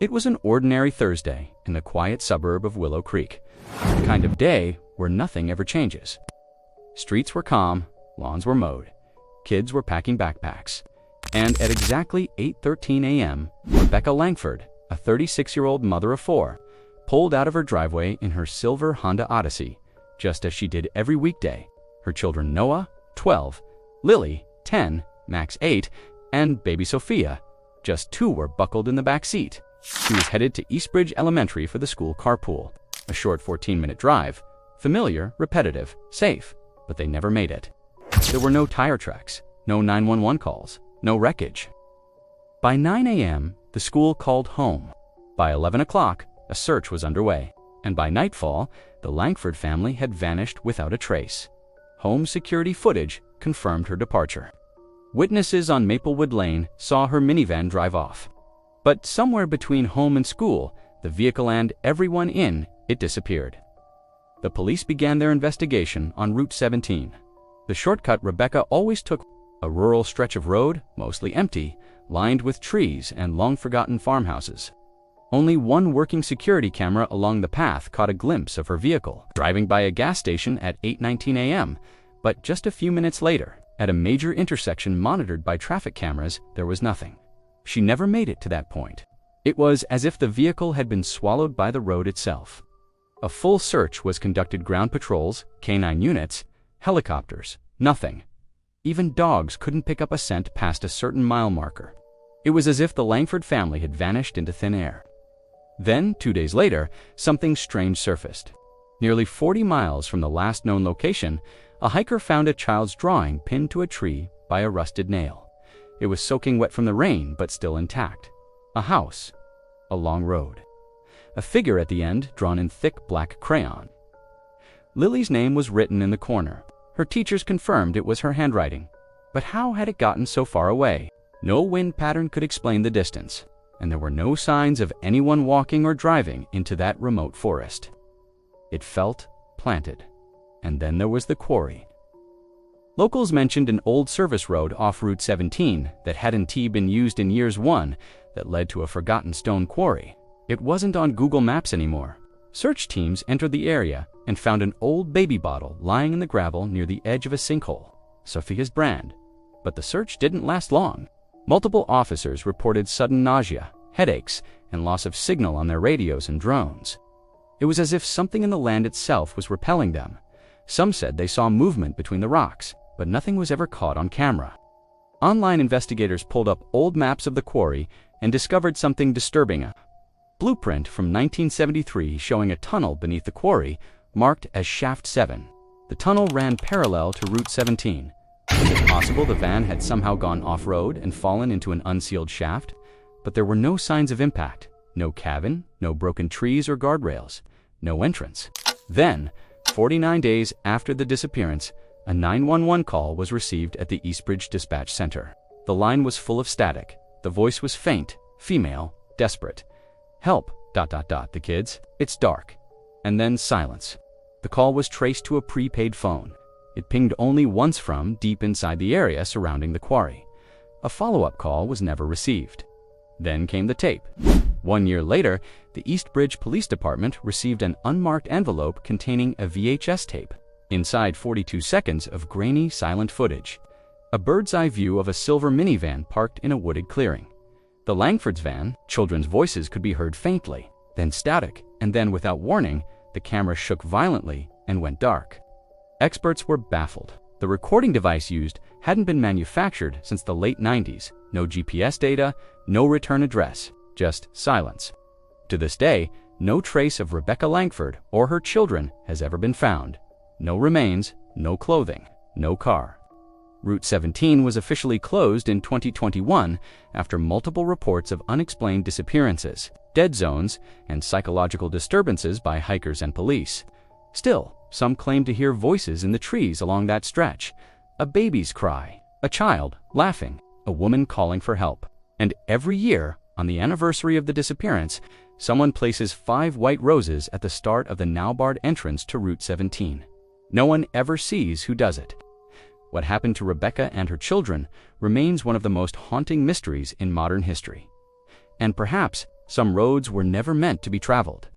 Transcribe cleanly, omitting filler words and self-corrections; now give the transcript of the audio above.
It was an ordinary Thursday in the quiet suburb of Willow Creek, the kind of day where nothing ever changes. Streets were calm, lawns were mowed, kids were packing backpacks, and at exactly 8:13 a.m., Rebecca Langford, a 36-year-old mother of four, pulled out of her driveway in her silver Honda Odyssey, just as she did every weekday. Her children Noah, 12, Lily, 10, Max, 8, and baby Sophia, just 2, were buckled in the back seat. She was headed to Eastbridge Elementary for the school carpool, a short 14-minute drive, familiar, repetitive, safe, but they never made it. There were no tire tracks, no 911 calls, no wreckage. By 9 a.m., the school called home. By 11 o'clock, a search was underway, and by nightfall, the Langford family had vanished without a trace. Home security footage confirmed her departure. Witnesses on Maplewood Lane saw her minivan drive off. But somewhere between home and school, the vehicle and everyone in it disappeared. The police began their investigation on Route 17. The shortcut Rebecca always took, a rural stretch of road, mostly empty, lined with trees and long-forgotten farmhouses. Only one working security camera along the path caught a glimpse of her vehicle, driving by a gas station at 8:19 a.m., but just a few minutes later, at a major intersection monitored by traffic cameras, there was nothing. She never made it to that point. It was as if the vehicle had been swallowed by the road itself. A full search was conducted: ground patrols, canine units, helicopters, nothing. Even dogs couldn't pick up a scent past a certain mile marker. It was as if the Langford family had vanished into thin air. Then, 2 days later, something strange surfaced. Nearly 40 miles from the last known location, a hiker found a child's drawing pinned to a tree by a rusted nail. It was soaking wet from the rain, but still intact. A house. A long road. A figure at the end drawn in thick black crayon. Lily's name was written in the corner. Her teachers confirmed it was her handwriting. But how had it gotten so far away? No wind pattern could explain the distance, and there were no signs of anyone walking or driving into that remote forest. It felt planted. And then there was the quarry. Locals mentioned an old service road off Route 17 that hadn't been used in years that led to a forgotten stone quarry. It wasn't on Google Maps anymore. Search teams entered the area and found an old baby bottle lying in the gravel near the edge of a sinkhole, Sophia's brand. But the search didn't last long. Multiple officers reported sudden nausea, headaches, and loss of signal on their radios and drones. It was as if something in the land itself was repelling them. Some said they saw movement between the rocks, but nothing was ever caught on camera. Online investigators pulled up old maps of the quarry and discovered something disturbing: a blueprint from 1973 showing a tunnel beneath the quarry marked as Shaft 7. The tunnel ran parallel to Route 17. Was it possible the van had somehow gone off-road and fallen into an unsealed shaft? But there were no signs of impact. No cabin, no broken trees or guardrails, no entrance. Then, 49 days after the disappearance, a 911 call was received at the Eastbridge Dispatch Center. The line was full of static. The voice was faint, female, desperate. "Help, ... the kids. It's dark." And then silence. The call was traced to a prepaid phone. It pinged only once from deep inside the area surrounding the quarry. A follow-up call was never received. Then came the tape. 1 year later, the Eastbridge Police Department received an unmarked envelope containing a VHS tape. Inside, 42 seconds of grainy, silent footage. A bird's-eye view of a silver minivan parked in a wooded clearing. The Langford's van, children's voices could be heard faintly, then static, and then, without warning, the camera shook violently and went dark. Experts were baffled. The recording device used hadn't been manufactured since the late 90s. No GPS data, no return address, just silence. To this day, no trace of Rebecca Langford or her children has ever been found. No remains, no clothing, no car. Route 17 was officially closed in 2021 after multiple reports of unexplained disappearances, dead zones, and psychological disturbances by hikers and police. Still, some claim to hear voices in the trees along that stretch. A baby's cry, a child laughing, a woman calling for help. And every year, on the anniversary of the disappearance, someone places 5 white roses at the start of the now-barred entrance to Route 17. No one ever sees who does it. What happened to Rebecca and her children remains one of the most haunting mysteries in modern history. And perhaps Some roads were never meant to be traveled.